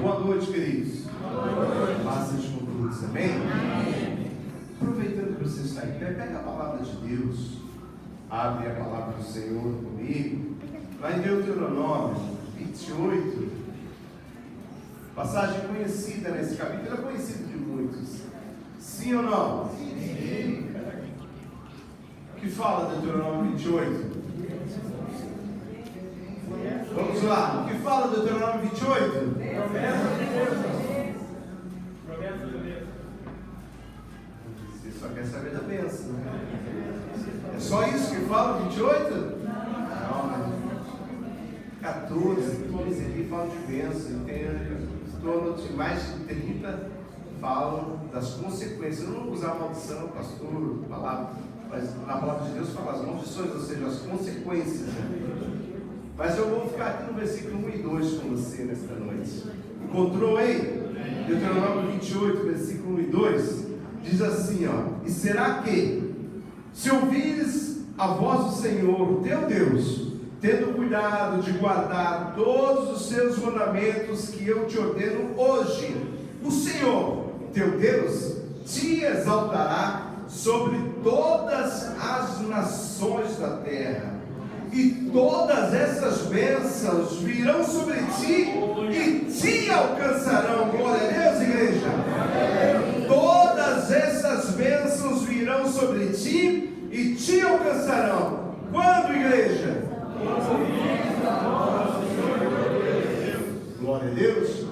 boa noite, queridos. Paz seja com todos, amém? Aproveitando que você está em pé, pega a palavra de Deus, abre a palavra do Senhor comigo, lá em Deuteronômio 28, passagem conhecida nesse capítulo, é conhecido de muitos, sim ou não? Sim. O que fala Deuteronômio 28? Vamos lá, o que fala Deuteronômio 28? Você só quer saber da bênção, né? É só isso que fala 28? Não, mas 14, 15 ali falam de bênção, e tem em torno de mais de 30 falam das consequências. Eu não vou usar maldição, pastor, palavra, mas na palavra de Deus fala as maldições, ou seja, as consequências, né? Mas eu vou ficar aqui no versículo 1 e 2 com você nesta noite. Encontrou aí? Deuteronômio 28, versículo 1 e 2, diz assim, ó: e será que, se ouvires a voz do Senhor, teu Deus, tendo cuidado de guardar todos os seus mandamentos que eu te ordeno hoje, o Senhor, teu Deus, te exaltará sobre todas as nações da terra, e todas essas bênçãos virão sobre ti e te alcançarão. Glória a Deus, igreja. Todas essas bênçãos virão sobre ti e te alcançarão. Quando, igreja? Glória a Deus.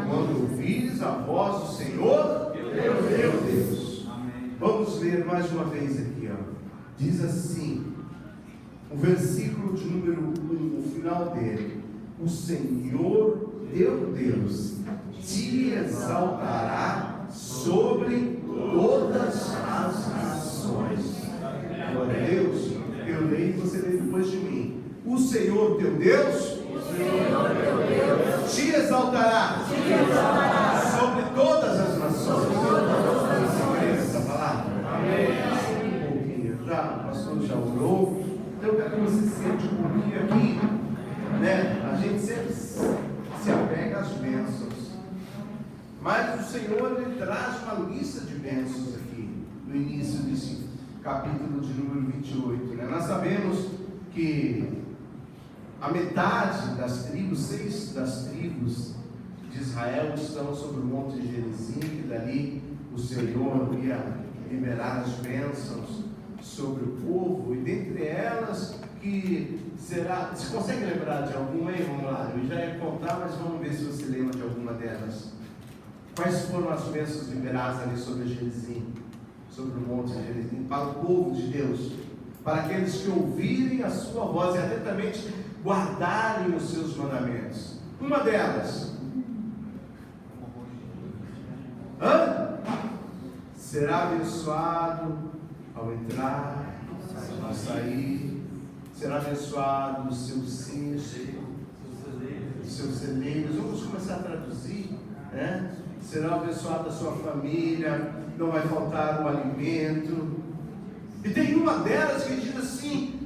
Quando ouvires a voz do Senhor, teu Deus. Vamos ler mais uma vez aqui, ó. Diz assim, o versículo de número 1, o final dele: o Senhor teu Deus te exaltará sobre todas as nações. Glória a Deus. Eu leio e você lê depois de mim. O Senhor teu Deus te exaltará sobre todas as nações. Você conhece essa palavra? Amém. Um pouquinho já, o pastor já orou. Então eu quero que você sente um pouquinho aqui, né? A gente sempre se apega às bênçãos, mas o Senhor, Ele traz uma lista de bênçãos aqui, no início desse capítulo de número 28, né? Nós sabemos que a metade das tribos, 6 das tribos de Israel estão sobre o monte de Gerizim, que dali o Senhor ia liberar as bênçãos sobre o povo, e dentre elas que será, você consegue lembrar de alguma aí? Vamos lá, eu já ia contar, mas vamos ver se você lembra de alguma delas. Quais foram as bênçãos liberadas ali sobre Gerizim, sobre o monte de Gerizim, para o povo de Deus, para aqueles que ouvirem a sua voz e atentamente guardarem os seus mandamentos? Uma delas, será abençoado ao entrar, ao sair, será abençoado o seu cesto, os seus celeiros. Vamos começar a traduzir, né? Será abençoada a sua família, não vai faltar o alimento. E tem uma delas que diz assim,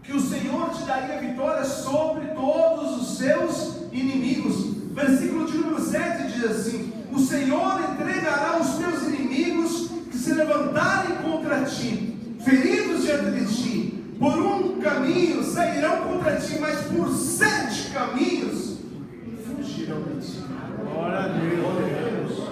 que o Senhor te daria vitória sobre todos os seus inimigos. Versículo de número 7 diz assim: o Senhor entregará os teus inimigos que se levantarem contra ti, feridos diante de ti. Por um caminho sairão contra ti, mas por 7 caminhos fugirão de ti. Glória a Deus.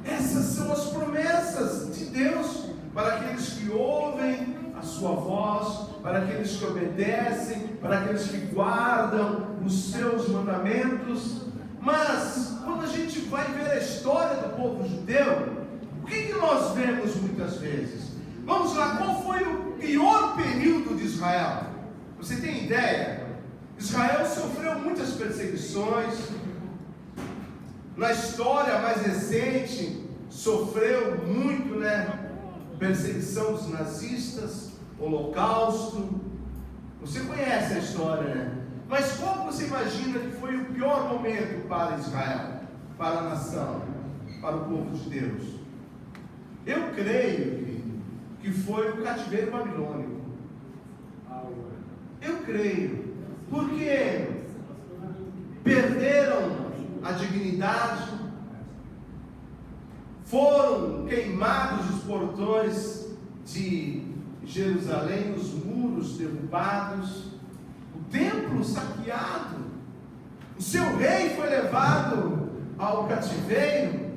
Essas são as promessas de Deus para aqueles que ouvem a sua voz, para aqueles que obedecem, para aqueles que guardam os seus mandamentos. Mas quando a gente vai ver a história do povo judeu, o que nós vemos muitas vezes? Vamos lá, qual foi o pior período de Israel? Você tem ideia? Israel sofreu muitas perseguições. Na história mais recente, sofreu muito, né? Perseguição dos nazistas, holocausto. Você conhece a história, né? Mas qual você imagina que foi o pior momento para Israel, para a nação, para o povo de Deus? Eu creio que foi o cativeiro babilônico. Eu creio, porque perderam a dignidade. Foram queimados os portões de Jerusalém, os muros derrubados, o templo saqueado, o seu rei foi levado ao cativeiro.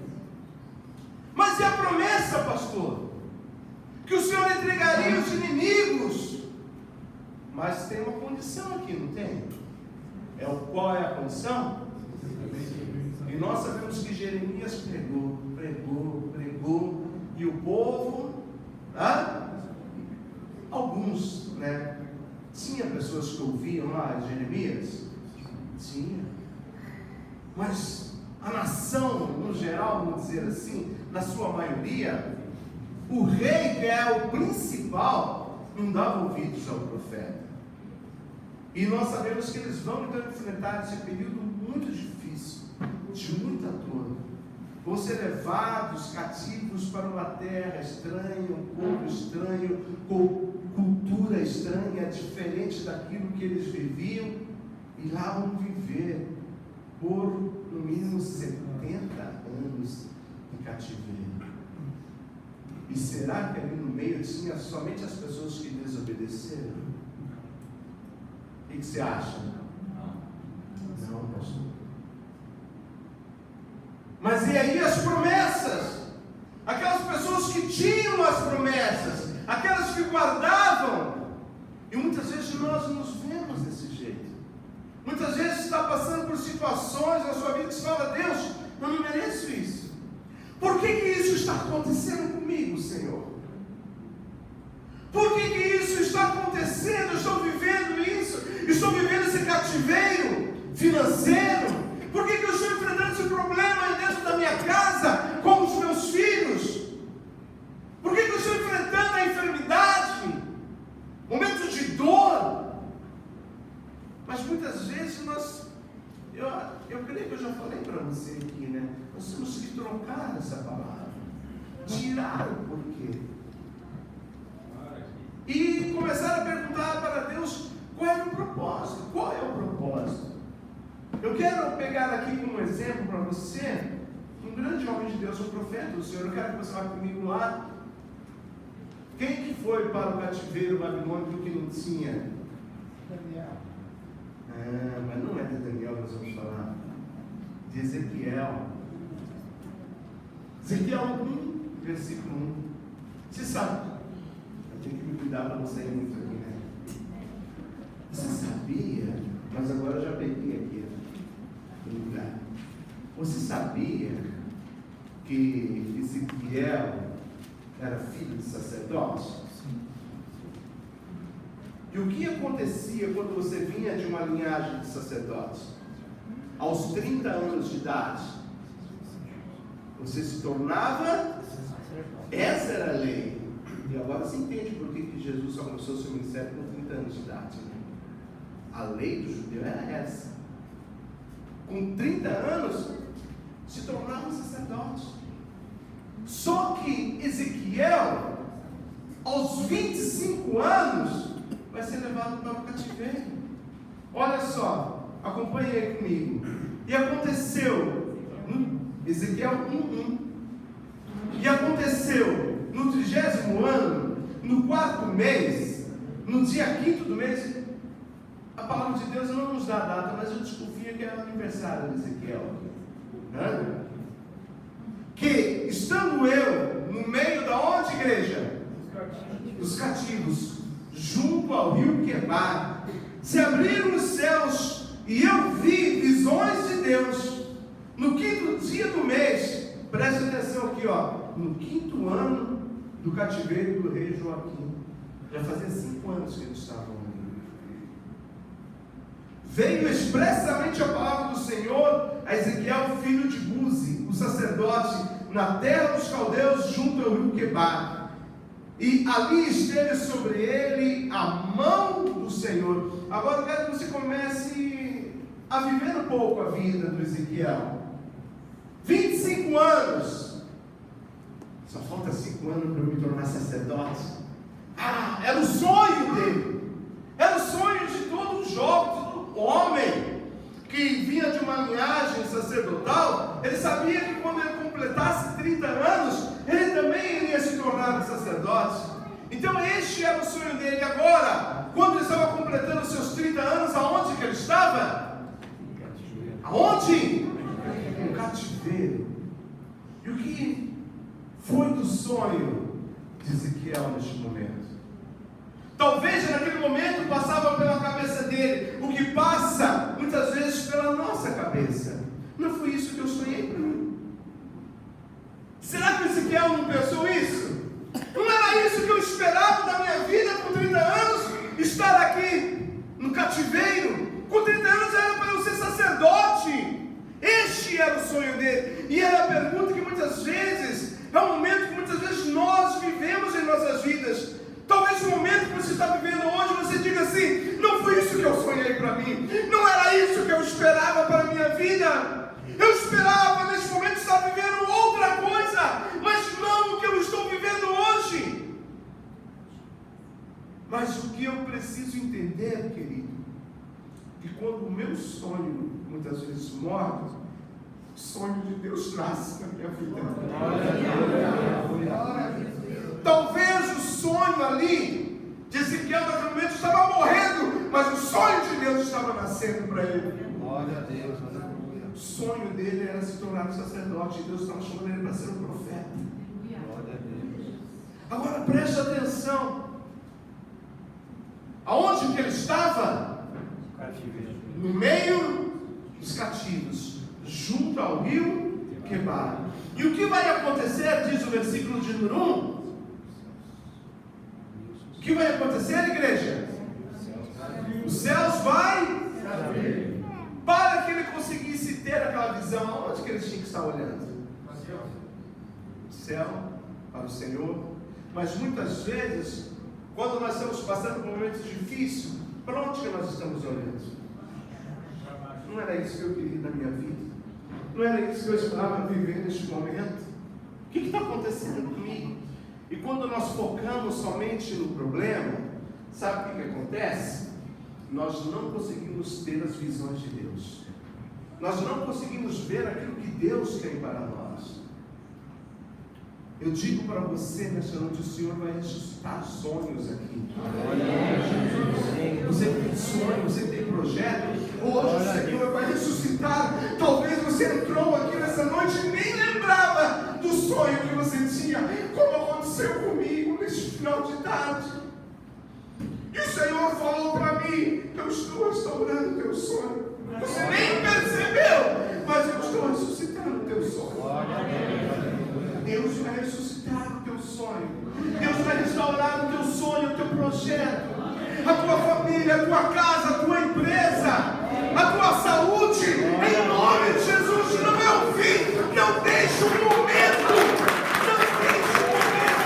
Mas e a promessa, pastor? Que o Senhor entregaria os inimigos. Mas tem uma condição aqui, não tem? Qual é a condição? E nós sabemos que Jeremias pregou, e o povo, alguns, tinha pessoas que ouviam lá Jeremias? Tinha. Mas a nação, no geral, vamos dizer assim, na sua maioria, o rei, que é o principal, não dava ouvidos ao profeta. E nós sabemos que eles vão então enfrentar esse período muito difícil, de muita dor. Vão ser levados cativos para uma terra estranha, um povo estranho, com cultura estranha, diferente daquilo que eles viviam, e lá vão viver por no mínimo 70 anos de cativeiro. E será que ali no meio tinha somente as pessoas que desobedeceram? O que você acha? Não, pastor. Mas e aí as promessas? Aquelas pessoas que tinham as promessas, aquelas que guardavam. E muitas vezes nós nos vemos desse jeito. Muitas vezes está passando por situações na sua vida que você fala: Deus, eu não mereço isso. Por que isso está acontecendo comigo, Senhor? Por que isso está acontecendo? Eu estou vivendo isso. Estou vivendo esse cativeiro financeiro. Por que eu estou enfrentando esse problema dentro da minha casa com os meus filhos? Por que eu estou enfrentando a enfermidade? Momentos de dor. Mas muitas vezes eu creio que eu já falei para você aqui, nós temos que trocar essa palavra, tirar o porquê, e começar a perguntar para Deus qual é o propósito. Qual é o propósito? Eu quero pegar aqui como exemplo para você um grande homem de Deus, um profeta do Senhor. Eu quero que você vá comigo lá. Quem que foi para o cativeiro babilônico que não tinha? Daniel. Mas não é de Daniel que nós vamos falar. De Ezequiel. Ezequiel 1, versículo 1. Você sabe, eu tenho que me cuidar para não sair muito aqui, Você sabia, mas agora eu já peguei aqui no lugar. Você sabia que Ezequiel era filho de sacerdote? E o que acontecia quando você vinha de uma linhagem de sacerdotes? Aos 30 anos de idade, você se tornava, essa era a lei. E agora você entende por que Jesus só começou o seu ministério com 30 anos de idade. A lei do judeu era essa. Com 30 anos, se tornava um sacerdote. Só que Ezequiel, aos 25 anos, vai ser levado para o cativeiro. Olha só, acompanhe aí comigo. E aconteceu, Ezequiel 1:1. E aconteceu no 30º ano, no 4º mês, no dia 5º do mês. A palavra de Deus não nos dá a data, mas eu desconfio que é o aniversário de Ezequiel. Que estando eu no meio da onde, igreja? Dos cativos, junto ao rio Quebar, se abriram os céus e eu vi visões de Deus. No 5º dia do mês, preste atenção aqui, no 5º ano do cativeiro do rei Joaquim. Já fazia 5 anos que eles estavam ali. Veio expressamente a palavra do Senhor a Ezequiel, filho de Buzi, o sacerdote, na terra dos caldeus, junto ao rio Quebar. E ali esteve sobre ele a mão do Senhor. Agora eu quero que você comece a viver um pouco a vida do Ezequiel. 25 anos. Só falta 5 anos para eu me tornar sacerdote. Era o sonho dele. Era o sonho de todo jovem, todo homem, que vinha de uma linhagem sacerdotal, ele sabia que quando ele completasse 30 anos, ele também iria se tornar um sacerdote. Então este era o sonho dele. Agora, quando ele estava completando os seus 30 anos, aonde que ele estava? Aonde? No cativeiro. E o que foi do sonho de Ezequiel neste momento? Talvez naquele momento passava pela cabeça dele o que passa muitas vezes pela nossa cabeça. Não foi isso que eu sonhei para mim. Será que Ezequiel não pensou isso? Não era isso que eu esperava da minha vida com 30 anos? Estar aqui no cativeiro? Com 30 anos era para eu ser sacerdote. Este era o sonho dele. E era a pergunta que muitas vezes, é um momento que muitas vezes nós vivemos em nossas vidas. Talvez no momento que você está vivendo hoje, você diga assim: não foi isso que eu sonhei para mim, não era isso que eu esperava para a minha vida. Eu esperava nesse momento estar vivendo outra coisa, mas não o que eu estou vivendo hoje. Mas o que eu preciso entender, querido, que quando o meu sonho muitas vezes morre, o sonho de Deus nasce na minha vida. Talvez o sonho ali de Ezequiel naquele momento estava morrendo, mas o sonho de Deus estava nascendo para ele. Glória a Deus. O sonho dele era se tornar um sacerdote, e Deus estava chamando ele para ser um profeta. Glória a Deus. Agora preste atenção. Aonde que ele estava? No meio dos cativos, junto ao rio Quebar. E o que vai acontecer, diz o versículo de número 1? O que vai acontecer, igreja? Os céus vai para que ele conseguisse ter aquela visão. Aonde que ele tinha que estar olhando? O céu, para o Senhor. Mas muitas vezes, quando nós estamos passando por momentos difíceis, para onde que nós estamos olhando? Não era isso que eu queria na minha vida. Não era isso que eu esperava viver neste momento. O que está acontecendo comigo? E quando nós focamos somente no problema, sabe o que acontece? Nós não conseguimos ter as visões de Deus. Nós não conseguimos ver aquilo que Deus tem para nós. Eu digo para você nesta noite, o Senhor vai ressuscitar sonhos aqui. Você tem sonho, você tem projeto. Hoje o Senhor vai ressuscitar. Talvez você entrou aqui nessa noite e nem lembrava do sonho que você tinha, como aconteceu comigo neste final de tarde. E o Senhor falou para mim: eu estou restaurando o teu sonho. Você nem percebeu, mas eu estou ressuscitando o teu sonho. Deus vai ressuscitar o teu sonho. Deus vai restaurar o teu sonho, o teu projeto, a tua família, a tua casa, a tua empresa, a tua saúde. Em nome de Jesus, não é o fim. Não deixe um momento. Não deixe um momento.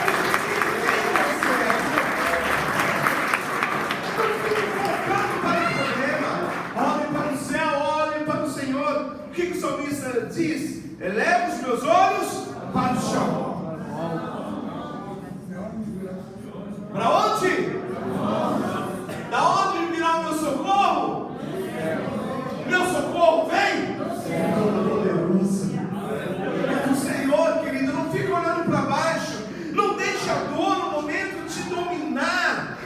Não fique focado para o problema. Olhe para o céu, olhe para o Senhor. O que o salmista diz? Eleva os meus olhos para o chão. Para onde? Da onde virá o meu socorro? Meu socorro vem toda poderosa. É do Senhor, querido. Não fique olhando para baixo. Não deixe a dor no momento te dominar.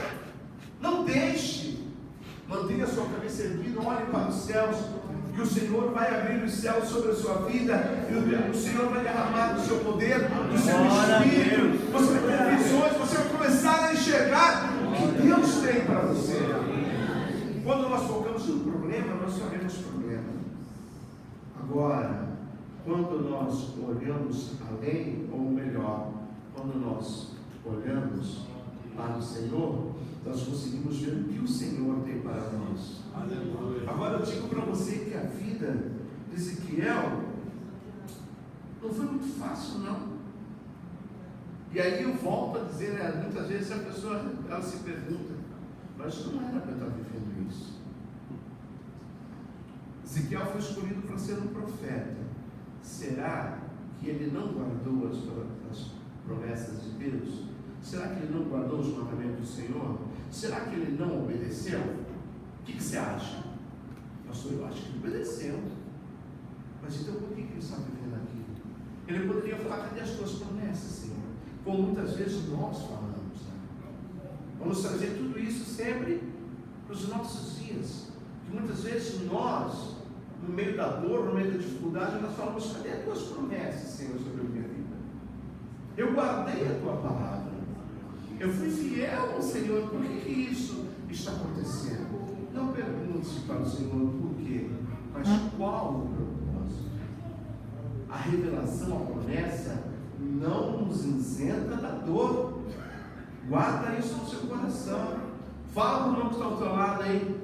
Não deixe. Mantenha a sua cabeça erguida. Olhe para os céus. Que o Senhor vai abrir os céus sobre a sua vida, e o Senhor vai derramar o seu poder, o seu espírito. Você vai ter visões, você vai começar a enxergar o que Deus tem para você. Quando nós focamos no problema, nós só vemos problema. Agora, quando nós olhamos além, ou melhor, quando nós olhamos para o Senhor, nós conseguimos ver o que o Senhor tem para nós. Agora eu digo para você que a vida de Ezequiel não foi muito fácil, não. E aí eu volto a dizer, muitas vezes a pessoa ela se pergunta: mas não era para eu estar vivendo isso. Ezequiel foi escolhido para ser um profeta. Será que ele não guardou as promessas de Deus? Será que ele não guardou os mandamentos do Senhor? Será que ele não obedeceu? O que você acha? Pastor, eu acho que ele obedeceu. Mas então por que ele está vivendo aquilo? Ele poderia falar, cadê as tuas promessas, Senhor? Como muitas vezes nós falamos, né? Vamos trazer tudo isso sempre para os nossos dias. Que muitas vezes nós, no meio da dor, no meio da dificuldade, nós falamos, cadê as tuas promessas, Senhor, sobre a minha vida? Eu guardei a tua palavra. Eu fui fiel ao Senhor. Por que isso está acontecendo? Não pergunte para o Senhor por quê, mas qual o propósito. A revelação, a promessa, não nos isenta da dor. Guarda isso no seu coração. Fala para o irmão que está ao teu lado aí.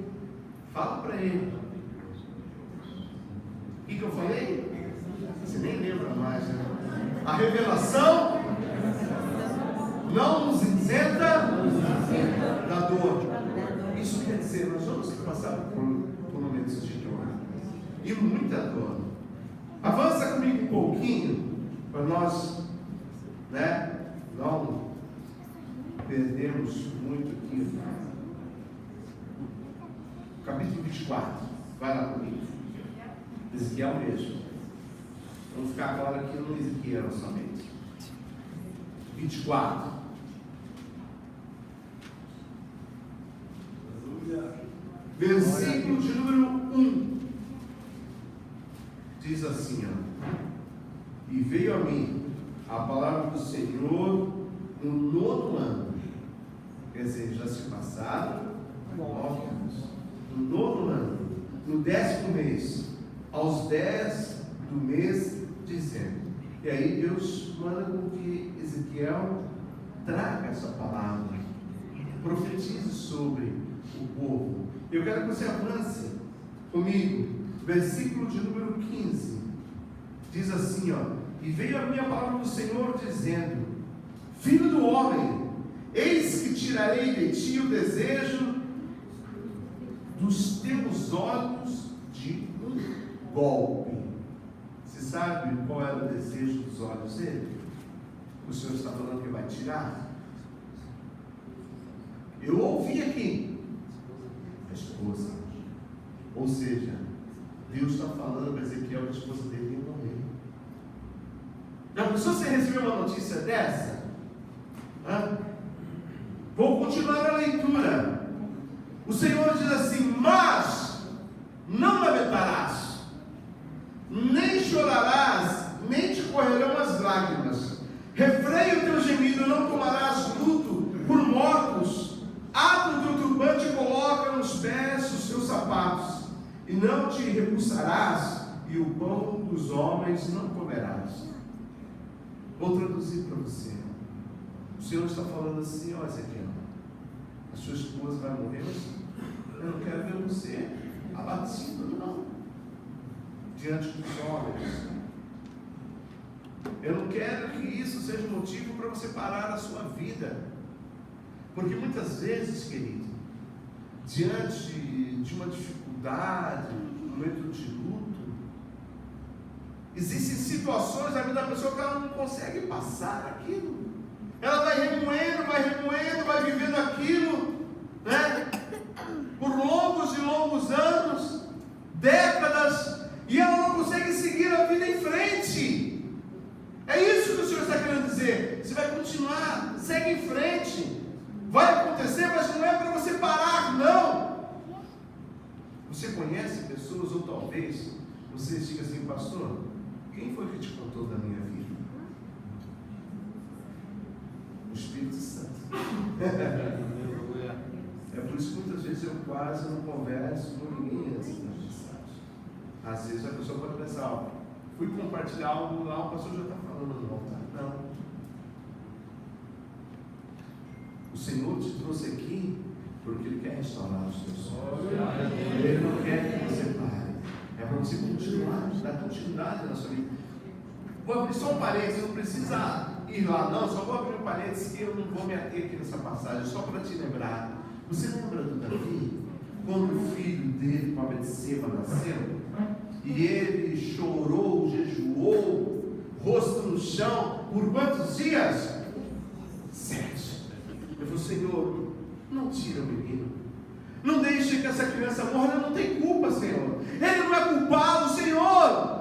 Fala para ele. O que eu falei? Você nem lembra mais, né? A revelação não nos isenta da dor. Isso quer dizer, nós vamos passar por momentos de dor. E muita dor. Avança comigo um pouquinho, para nós, né, não perdermos muito aqui. Capítulo 24. Vai lá comigo. Ezequiel mesmo. Vamos ficar agora aqui no Ezequiel somente. 24. Versículo de número 1. Diz assim, ó. E veio a mim a palavra do Senhor no 9º ano. Quer dizer, já se passaram 9 anos. No 9º ano, no 10º mês, aos 10 do mês, dizendo. E aí Deus manda com que Ezequiel traga essa palavra, profetize sobre o povo. Eu quero que você avance comigo, versículo de número 15, diz assim, ó: e veio a minha palavra do Senhor dizendo: filho do homem, eis que tirarei de ti o desejo dos teus olhos de um golpe. Você sabe qual era o desejo dos olhos dele? O Senhor está falando que vai tirar. Eu ouvi aqui a esposa, ou seja, Deus está falando para Ezequiel que a esposa dele ia morrer. Já pensou se você recebeu uma notícia dessa? Vou continuar a leitura. O Senhor diz assim: mas não lamentarás, nem chorarás, nem te correrão as lágrimas. Refreia o teu gemido, não tomarás luto por mortos. Ata o teu turbante e coloca nos pés os teus sapatos, e não te repulsarás, e o pão dos homens não comerás. Vou traduzir para você. O Senhor está falando assim: ó Ezequiel, a sua esposa vai morrer, mas eu não quero ver você abatido, não, diante dos homens. Eu não quero que isso seja motivo para você parar a sua vida. Porque muitas vezes, querido, diante de uma dificuldade, um momento de luto, existem situações na vida da pessoa que ela não consegue passar aquilo. Ela vai remoendo, vai vivendo aquilo, né? Por longos e longos anos, décadas, e ela não consegue seguir a vida em frente. É isso que o Senhor está querendo dizer. Você vai continuar, segue em frente. Vai acontecer, mas não é para você parar, não. Você conhece pessoas, ou talvez você diga assim: pastor, quem foi que te contou da minha vida? O Espírito Santo. É por isso que muitas vezes eu quase não converso com ninguém antes das mensagens. Às vezes a pessoa pode pensar: ó, fui compartilhar algo lá, o pastor já está falando no altar. Não. O Senhor te trouxe aqui porque Ele quer restaurar os teus sonhos. Ele não quer que você pare. É para você continuar, dar continuidade na sua vida. Vou abrir só um parênteses, não precisa ir lá não, só vou abrir um parênteses que eu não vou me ater aqui nessa passagem, só para te lembrar. Você lembra do Davi? Quando o filho dele, com a Betseba, nasceu? E ele chorou, jejuou, rosto no chão, por quantos dias? 7. Eu falei: Senhor, não tira o menino, não deixe que essa criança morra, ela não tem culpa, Senhor. Ele não é culpado, Senhor.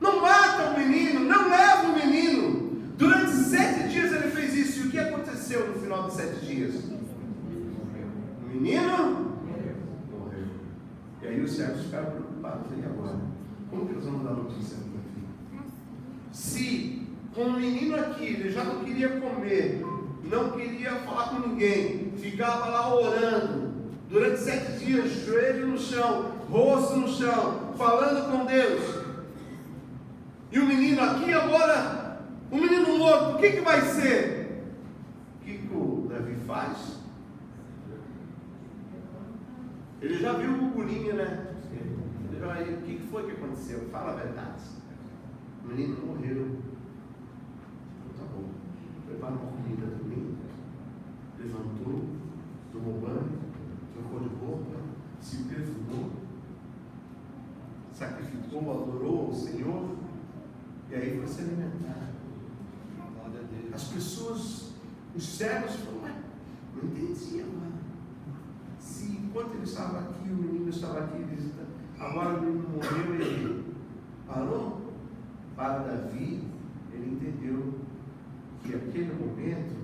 Não mata o menino, não leva o menino. Durante 7 dias ele fez isso. E o que aconteceu no final de 7 dias? O menino morreu. E aí os servos ficaram preocupados. E agora? Como que nós vamos dar notícia para o meu filho? Se com o menino aqui, ele já não queria comer, não queria falar com ninguém, ficava lá orando, durante 7 dias, joelho no chão, rosto no chão, falando com Deus. E o menino aqui agora, o menino morto, o que vai ser? O que o Davi faz? Ele já viu o burburinho, né? Ele já, o que foi que aconteceu? Fala a verdade. O menino morreu. Então, tá bom. Prepara uma comida para mim. Levantou, tomou banho, trocou de roupa, se perfumou, sacrificou, adorou ao Senhor, e aí foi se alimentar. As pessoas, os servos falaram, não entendia, mano. Se enquanto ele estava aqui, o menino estava aqui visitando, agora o menino morreu, ele parou. Para Davi, ele entendeu que aquele momento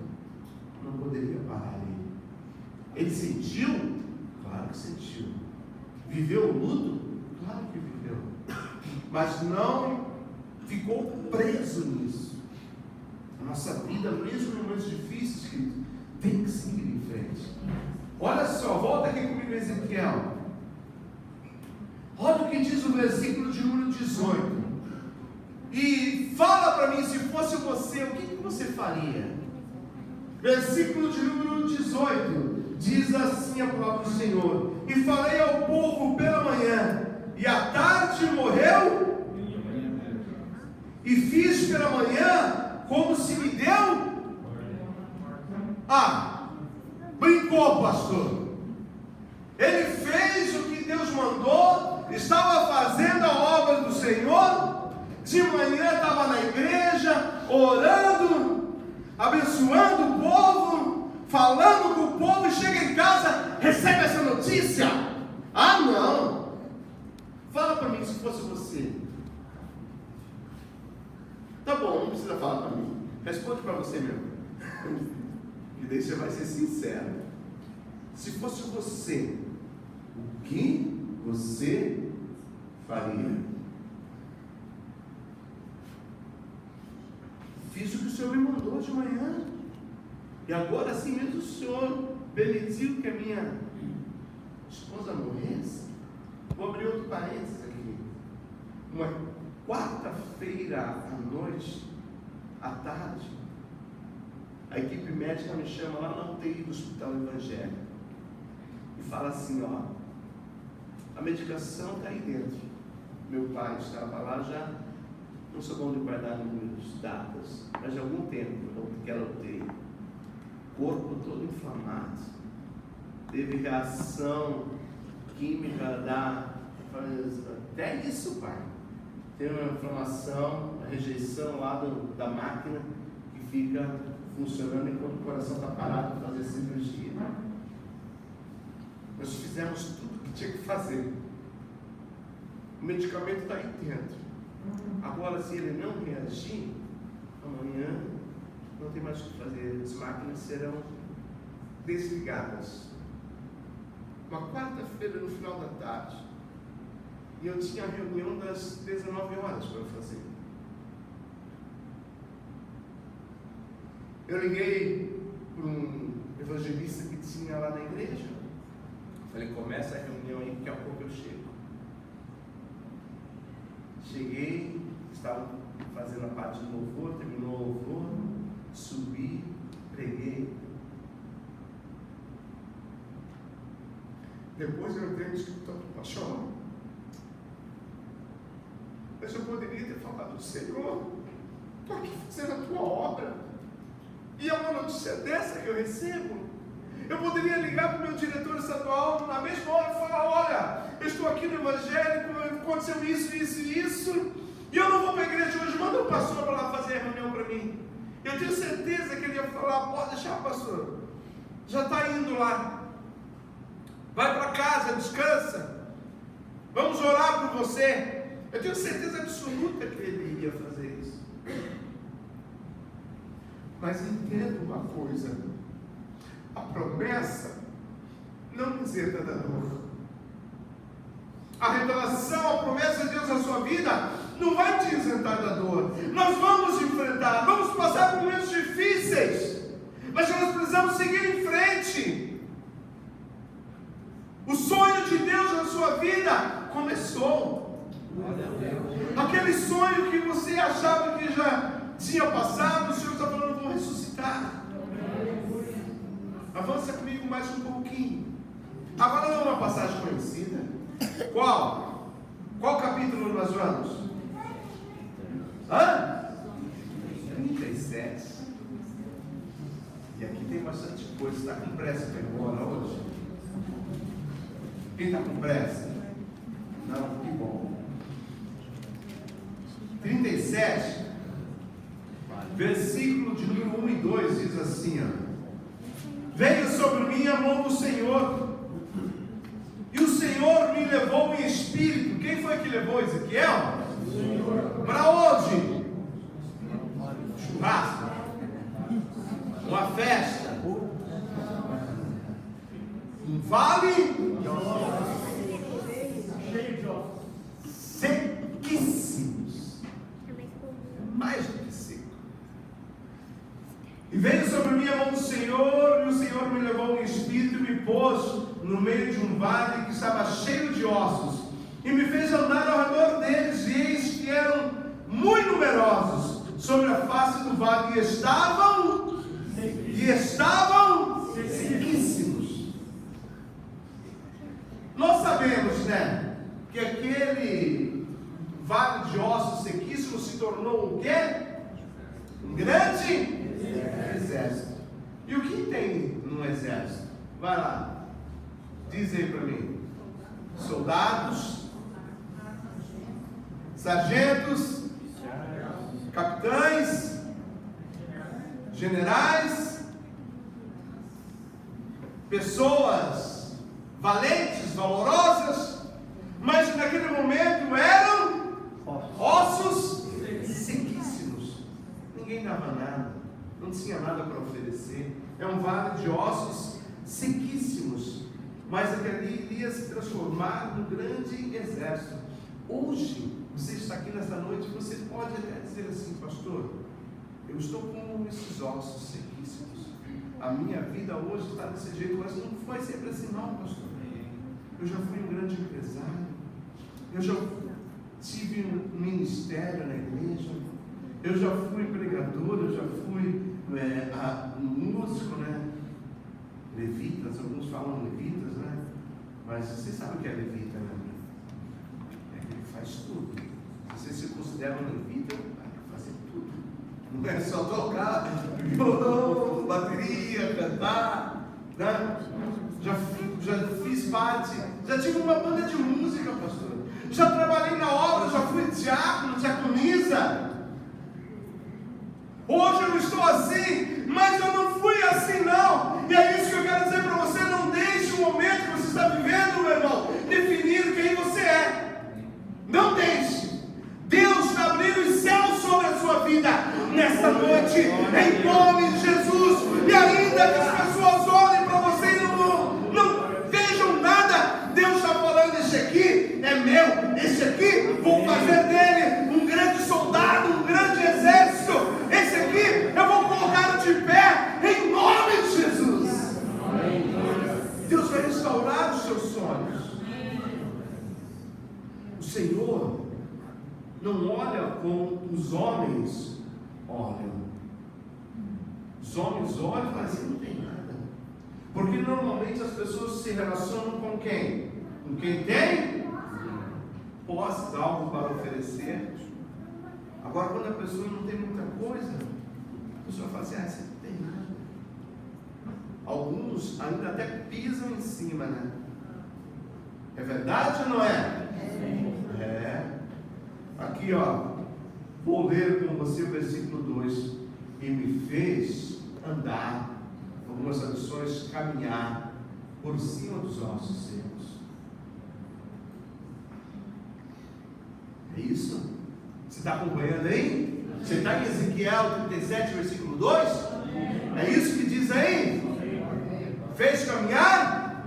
não poderia parar ele. Ele sentiu? Claro que sentiu. Viveu o luto? Claro que viveu. Mas não ficou preso nisso. A nossa vida, mesmo em momentos difíceis, querido, tem que seguir em frente. Olha só, volta aqui comigo, Ezequiel. Olha o que diz o versículo de número 18. E fala para mim, se fosse você, o que você faria? Versículo de número 18, diz assim a palavra do Senhor: e falei ao povo pela manhã, e à tarde morreu, e fiz pela manhã como se me deu. Brincou, pastor. Ele fez o que Deus mandou, estava fazendo a obra do Senhor. De manhã estava na igreja, orando, abençoando o povo, falando com o povo, e chega em casa, recebe essa notícia. Não. Fala para mim se fosse você. Tá bom, não precisa falar para mim. Responde para você mesmo. E daí você vai ser sincero. Se fosse você, o que você faria? Fiz o que o Senhor me mandou de manhã. E agora assim mesmo o Senhor permitiu que a minha esposa morresse. Vou abrir outro parênteses aqui. Uma quarta-feira à noite, à tarde, a equipe médica me chama lá na UTI do Hospital Evangélico e fala assim: a medicação está aí dentro. Meu pai estava lá já. Não sou bom de guardar números, datas, mas de algum tempo, naquela UTI, corpo todo inflamado, teve reação química até isso, pai. Teve uma inflamação, uma rejeição lá da máquina que fica funcionando enquanto o coração está parado para fazer cirurgia. Nós fizemos tudo o que tinha que fazer. O medicamento está aí dentro. Agora, se ele não reagir, amanhã não tem mais o que fazer. As máquinas serão desligadas. Uma quarta-feira no final da tarde, e eu tinha a reunião das 19 horas para fazer. Eu liguei para um evangelista que tinha lá na igreja. Falei: começa a reunião aí, daqui a pouco eu chego. Cheguei, estava fazendo a parte do louvor, terminou o louvor, subi, preguei. Depois eu entrei no escritório do pastor. Mas eu poderia ter falado: Senhor, estou aqui fazendo a tua obra, e é uma notícia dessa que eu recebo. Eu poderia ligar para o meu diretor estadual na mesma hora e falar: olha, eu estou aqui no evangélico, aconteceu isso, e eu não vou para a igreja hoje, manda o pastor para lá fazer a reunião para mim. Eu tenho certeza que ele ia falar: pode deixar, pastor, já está indo lá. Vai para casa, descansa. Vamos orar por você. Eu tenho certeza absoluta que ele iria fazer isso. Mas entenda uma coisa: a promessa não isenta da dor. A revelação, a promessa de Deus na sua vida não vai te isentar da dor. Nós vamos enfrentar, vamos passar por momentos difíceis, mas nós precisamos seguir em frente. O sonho de Deus na sua vida começou. Aquele sonho que você achava que já tinha passado, o Senhor está falando: vou ressuscitar. Avança comigo mais um pouquinho. Agora não é uma passagem conhecida. Qual? Qual capítulo nós vamos? 37. E aqui tem bastante coisa. Está com pressa para ir embora hoje? Quem está com pressa? Não, que bom. 37, versículo de número 1 e 2 diz assim: veio sobre mim a mão do Senhor, e o Senhor me levou em espírito. Quem foi que levou Ezequiel? Para onde? Churrasco, uma festa, um vale sequíssimos, mais do que seco. E veio sobre mim a mão do Senhor, e o Senhor me levou em espírito e me pôs no meio de um vale que estava cheio de ossos, e me fez andar ao redor deles, e eis que eram muito numerosos sobre a face do vale, e estavam sequíssimos. Nós sabemos, né, que aquele vale de ossos sequíssimos se tornou o quê? Um grande exército. E o que tem num exército? Vai lá, diz aí para mim: soldados, sargentos, capitães, generais, pessoas valentes, valorosas, mas naquele momento eram ossos sequíssimos. Ninguém dava nada, não tinha nada para oferecer. É um vale de ossos sequíssimos, mas aquele iria se transformar num grande exército. Hoje, você está aqui nessa noite, você pode até dizer assim: pastor, eu estou com esses ossos sequíssimos, a minha vida hoje está desse jeito, mas não foi sempre assim não, pastor. Eu já fui um grande empresário, eu já tive um ministério na igreja, eu já fui pregador, eu já fui músico, né? Levitas, alguns falam levitas, né? Mas você sabe o que é levita, né? É que ele faz tudo. Você se considera um levita, vai fazer tudo. Não é só tocar violão, bateria, cantar, né? Já fiz parte, já tive uma banda de música, pastor. Já trabalhei na obra, já fui diácono, diaconisa. Hoje eu não estou assim, mas eu não fui assim não. E é isso que eu quero dizer para você: não deixe o momento que você está vivendo, meu irmão, definir quem você é. Não deixe. Deus está abrindo os céus sobre a sua vida nesta noite, em nome de Jesus. E ainda que as pessoas olhem para você e não vejam nada, Deus está falando: esse aqui é meu, esse aqui vou fazer dele um grande soldado, um grande exército. Esse aqui eu vou colocar de pé em nome de Jesus. Deus vai restaurar os seus sonhos. O Senhor não olha como os homens olham. Os homens olham e falam assim: não tem nada. Porque normalmente as pessoas se relacionam com quem? Com quem tem posses, algo para oferecer. Agora, quando a pessoa não tem muita coisa, a pessoa fala assim: você não tem nada. Alguns ainda até pisam em cima, né? É verdade ou não é? É. Aqui, ó, vou ler com você o versículo 2: e me fez andar, algumas traduções caminhar, por cima dos ossos secos. É isso? Você está acompanhando aí? Você está em Ezequiel 37, versículo 2? É isso que diz aí? Fez caminhar?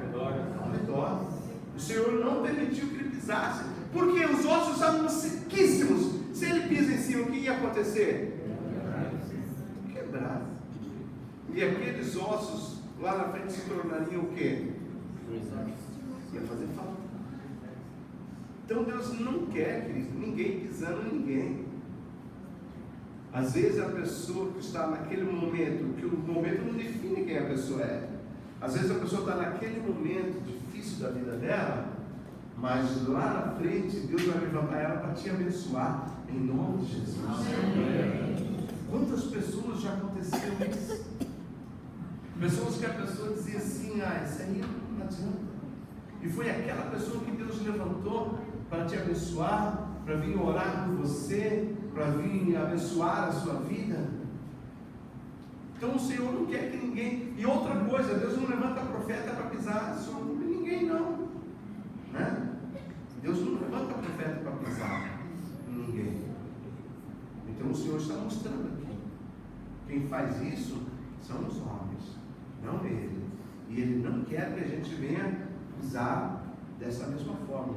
Ao redor. O Senhor não permitiu que ele pisasse, porque os ossos estavam sequíssimos. Se ele pisa em cima, o que ia acontecer? Quebrar. E aqueles ossos lá na frente se tornariam o quê? Ia fazer falta. Então Deus não quer, querido, ninguém pisando em ninguém. Às vezes a pessoa que está naquele momento, que o momento não define quem a pessoa é. Às vezes a pessoa está naquele momento difícil da vida dela, mas lá na frente Deus vai levantar ela para te abençoar, em nome de Jesus. Quantas pessoas já aconteceu isso? Pessoas que a pessoa dizia assim, isso aí não adianta. E foi aquela pessoa que Deus levantou para te abençoar, para vir orar por você, para vir abençoar a sua vida. Então o Senhor não quer que ninguém... E outra coisa, Deus não levanta profeta para pisar sobre ninguém, não. Né? Deus não levanta profeta para pisar em ninguém. Então o Senhor está mostrando aqui. Quem faz isso são os homens, não ele. E ele não quer que a gente venha pisar dessa mesma forma.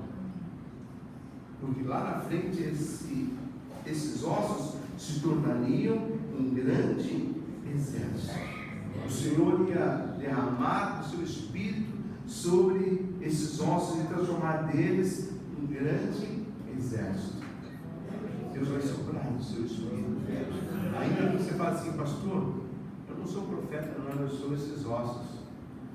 Porque lá na frente esses ossos se tornariam um grande exército. O Senhor ia derramar o seu Espírito sobre esses ossos e transformar deles um grande exército. Deus vai soprar o seu Espírito. Ainda que você fale assim, pastor, eu não sou profeta, não, eu sou esses ossos.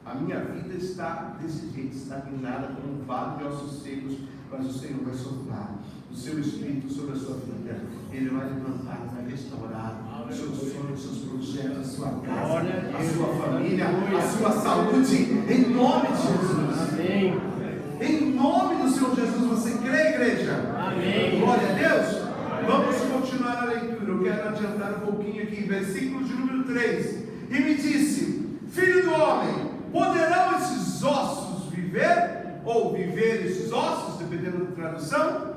A minha vida está desse jeito, estagnada como um vale de ossos secos, mas o Senhor vai soprar o seu Espírito sobre a sua vida. Ele vai levantar, vai restaurar os seus sonhos, os seus projetos, a sua casa, a sua família, a sua saúde, em nome de Jesus. Amém. Em nome do Senhor Jesus, você crê, igreja? Amém. Glória a Deus. Vamos continuar a leitura. Eu quero adiantar um pouquinho aqui, versículo de número 3. E me disse: filho do homem, poderão esses ossos viver? Ou viver esses ossos, dependendo da tradução?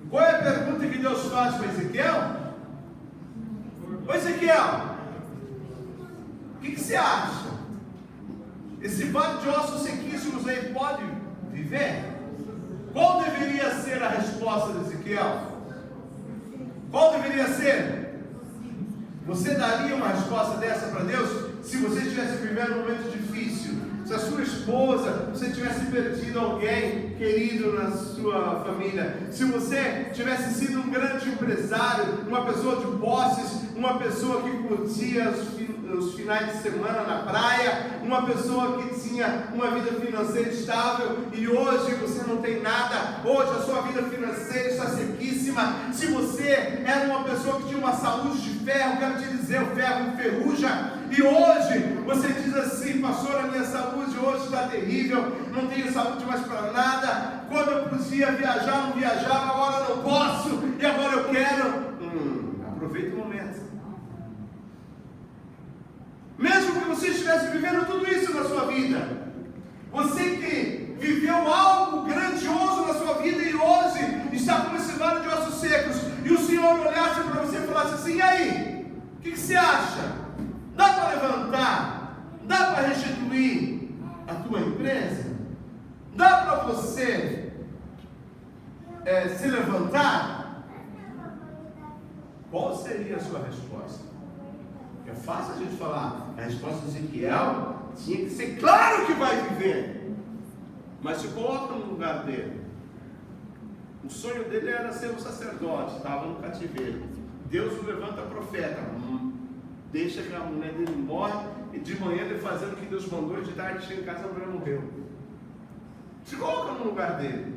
Qual é a pergunta que Deus faz para Ezequiel? Ô Ezequiel, o que você acha? Esse vale de ossos sequíssimos aí pode viver? Qual deveria ser a resposta de Ezequiel? Qual deveria ser? Você daria uma resposta dessa para Deus? Se você estivesse vivendo um momento difícil, se a sua esposa, você tivesse perdido alguém querido na sua família, se você tivesse sido um grande empresário, uma pessoa de posses, uma pessoa que curtia os finais de semana na praia, uma pessoa que tinha uma vida financeira estável e hoje você não tem nada, hoje a sua vida financeira está sequíssima. Se você era uma pessoa que tinha uma saúde de ferro, quero te dizer, o ferro enferruja, e hoje você diz assim: pastor, a minha saúde hoje está terrível, não tenho saúde mais para nada, quando eu podia viajar, não viajava, agora não posso, e agora eu quero. Aproveita o momento. Mesmo que você estivesse vivendo tudo isso na sua vida, você que viveu algo grandioso na sua vida e hoje está com esse vale de ossos secos, e o Senhor olhasse para você e falasse assim: e aí, o que você acha? Dá para levantar? Dá para restituir a tua empresa? Dá para você se levantar? Qual seria a sua resposta? É fácil a gente falar. A resposta de Ezequiel tinha que ser: claro que vai viver. Mas se coloca no lugar dele. O sonho dele era ser um sacerdote, estava no cativeiro. Deus o levanta profeta, deixa que a mulher dele morre, e de manhã ele fazendo o que Deus mandou, e de tarde chega em casa, a mulher morreu. Se coloca no lugar dele.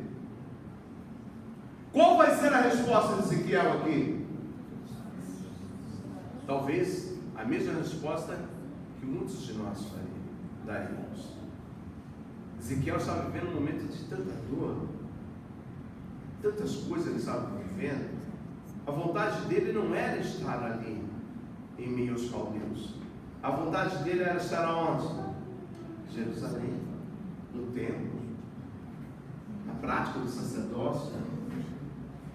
Qual vai ser a resposta de Ezequiel aqui? Talvez a mesma resposta que muitos de nós daríamos. Ezequiel estava vivendo um momento de tanta dor, tantas coisas ele estava vivendo. A vontade dele não era estar ali em meio aos caldeus. A vontade dele era estar aonde? Jerusalém, no templo, na prática do sacerdócio.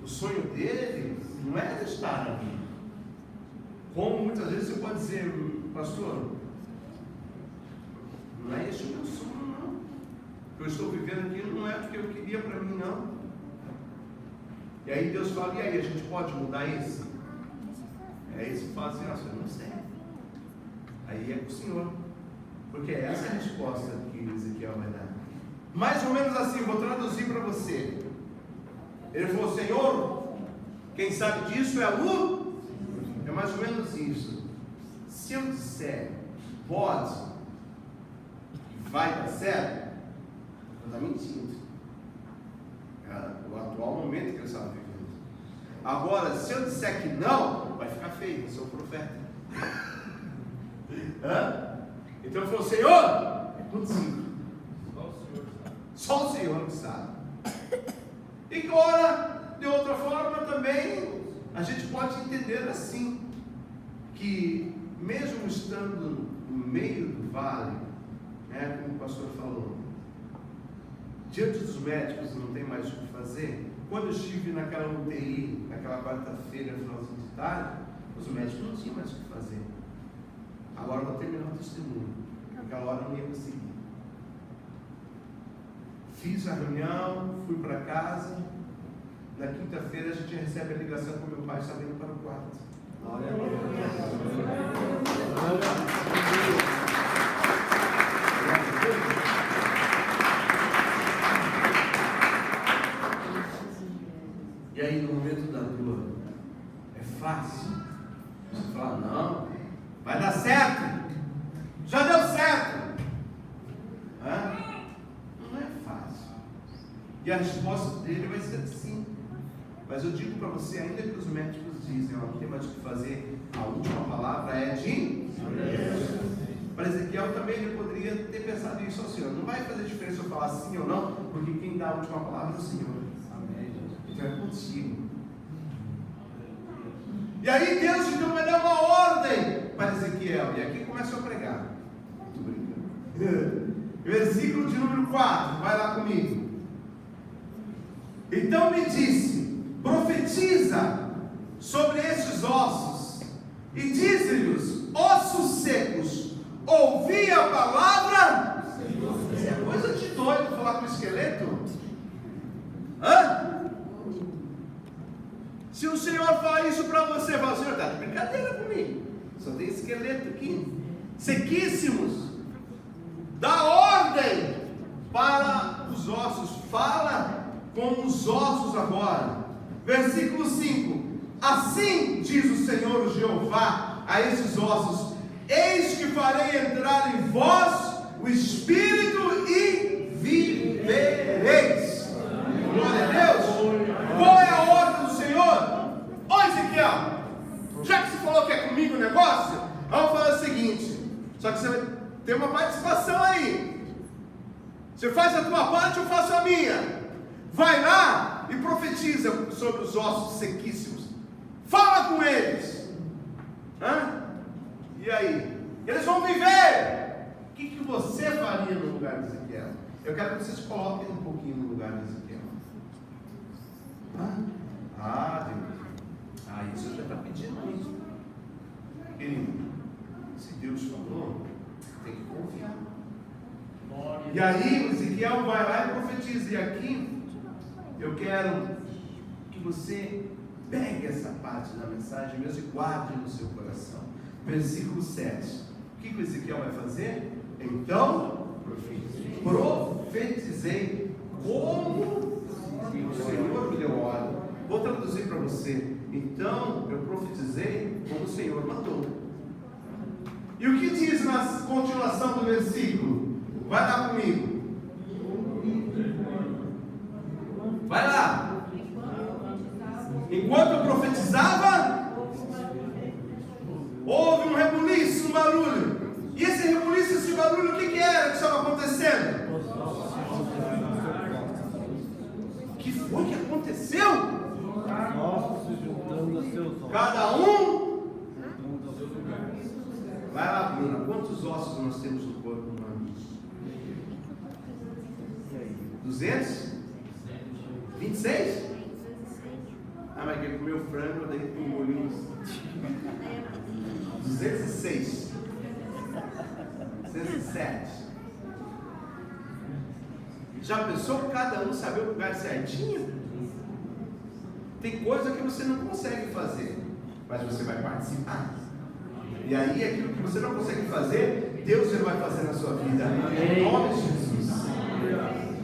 O sonho dele não era estar ali. Como muitas vezes você pode dizer, pastor, não é esse o meu sonho, não. O que eu estou vivendo aqui não é o que eu queria para mim, não. E aí Deus fala, e aí, a gente pode mudar isso? É isso que fala assim, nossa, eu não sei. Aí é com o Senhor. Porque essa é a resposta que Ezequiel vai dar. Mais ou menos assim, vou traduzir para você. Ele falou, Senhor, quem sabe disso é o... É mais ou menos isso. Se eu disser, pode, vai dar certo, eu estou mentindo. É o atual momento que ele estava vivendo. Agora, se eu disser que não, vai ficar feio, eu sou profeta. Então ele falou, Senhor, é contigo. Só o Senhor que sabe. E agora, de outra forma também, a gente pode entender assim, que mesmo estando no meio do vale, né, como o pastor falou, diante dos médicos não tem mais o que fazer. Quando eu estive naquela UTI, naquela quarta-feira, finalzinho de tarde, os médicos não tinham mais o que fazer. Agora eu vou terminar o testemunho. Naquela hora eu não ia conseguir. Fiz a reunião, fui para casa. Na quinta-feira a gente recebe a ligação com meu pai, estava indo para o quarto. Glória a E aí no momento da dor, é fácil você falar, não, vai dar certo, já deu certo. Não é fácil. E a resposta dele vai ser sim. Mas eu digo para você, ainda que os médicos dizem, não tem mais o que fazer, a última palavra é de Deus. Para Ezequiel também ele poderia ter pensado isso ao Senhor. Não vai fazer diferença eu falar sim ou não, porque quem dá a última palavra é o Senhor. Então é contigo. E aí Deus então vai dar uma ordem para Ezequiel. E aqui começa a pregar. Muito brincando. Versículo de número 4. Vai lá comigo. Então me disse, profetiza sobre estes ossos e dize-lhes, ossos secos, ouvi a palavra. Isso é coisa de doido falar com o esqueleto. Se o Senhor falar isso para você, fala, Senhor, está de brincadeira comigo, só tem esqueleto aqui, sequíssimos. Dá ordem para os ossos, fala com os ossos agora. Versículo 5: assim diz o Senhor Jeová a esses ossos: eis que farei entrar em vós o Espírito e vivereis. Glória a Deus. Qual é a ordem do Senhor? Ô Ezequiel, já que você falou que é comigo o negócio, vamos fazer o seguinte, só que você vai ter uma participação aí. Você faz a tua parte, eu faço a minha. Vai lá e profetiza sobre os ossos sequíssimos. Fala com eles. E aí? Eles vão viver. O que você faria no lugar de Ezequiel? Eu quero que vocês coloquem um pouquinho no lugar de Ezequiel. Deus. Isso já está pedindo muito. Querido, se Deus falou, tem que confiar. E aí o Ezequiel vai lá e profetiza. E aqui eu quero que você pegue essa parte da mensagem mesmo e guarde no seu coração. Versículo 7. O que o Ezequiel vai fazer? Então profetizei como o Senhor me deu ordem. Vou traduzir para você. Então eu profetizei como o Senhor mandou. E o que diz na continuação do versículo? Vai lá comigo. Vai lá. Enquanto eu profetizava, houve um rebuliço, um barulho. E esse rebuliço, esse barulho, o que era que estava acontecendo? O que foi que aconteceu? Cada um. Vai lá, Bruna. Quantos ossos nós temos no corpo humano? 226? Ah, mas quem comeu frango, daí tem um bolinho. 206. 207. Já pensou cada um saber o lugar certinho? Tem coisa que você não consegue fazer, mas você vai participar. E aí aquilo que você não consegue fazer, Deus já vai fazer na sua vida. Em nome de Jesus.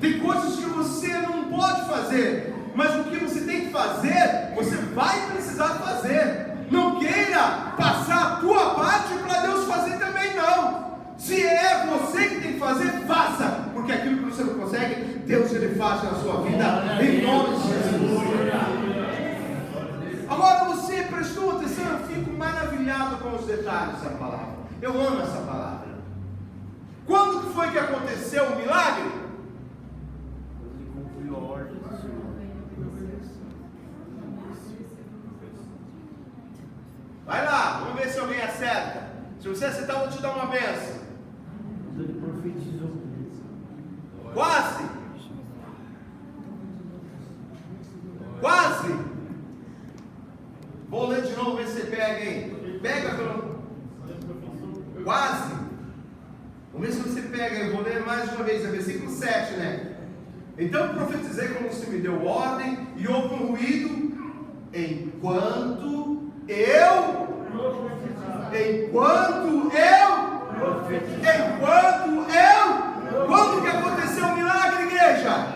Tem coisas que você não pode fazer, mas o que você tem que fazer, você vai precisar fazer. Não queira passar a tua parte para Deus fazer também não. Se é você que tem que fazer, faça. Porque aquilo que você não consegue, Deus ele faz na sua vida. Em nome de Jesus. Agora você prestou atenção, eu fico maravilhado com os detalhes da palavra. Eu amo essa palavra. Quando que foi que aconteceu o milagre? Ele cumpriu a ordem do Senhor. Vai lá, vamos ver se alguém acerta. Se você acertar, eu vou te dar uma benção. Ele profetizou. Quase. Quase. Vou ler de novo, ver se você pega aí. Pega pelo. Quase. Vamos ver se você pega aí. Vou ler mais uma vez, é versículo 7, né? Então profetizei como você me deu ordem, e houve um ruído, enquanto eu. Quando que aconteceu o milagre, igreja?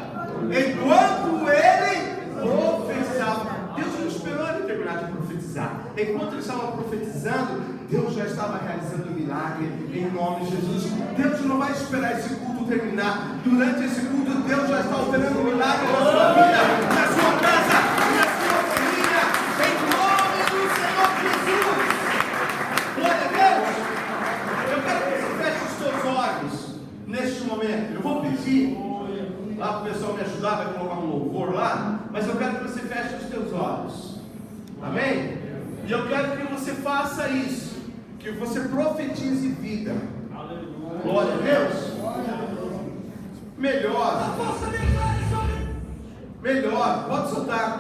Enquanto ele profetizava. Deus não esperou ele terminar de profetizar. Enquanto ele estava profetizando, Deus já estava realizando o milagre em nome de Jesus. Deus não vai esperar esse culto terminar. Durante esse culto, Deus já está operando um milagre na sua vida, na sua casa, na sua família, em nome do Senhor Jesus. Glória a Deus. Eu quero que você feche os seus olhos neste momento. Eu vou pedir lá para o pessoal me ajudar, vai colocar um louvor lá, mas eu quero que você feche os teus olhos. Amém? E eu quero que você faça isso, que você profetize vida. Glória a Deus. Melhor, pode soltar.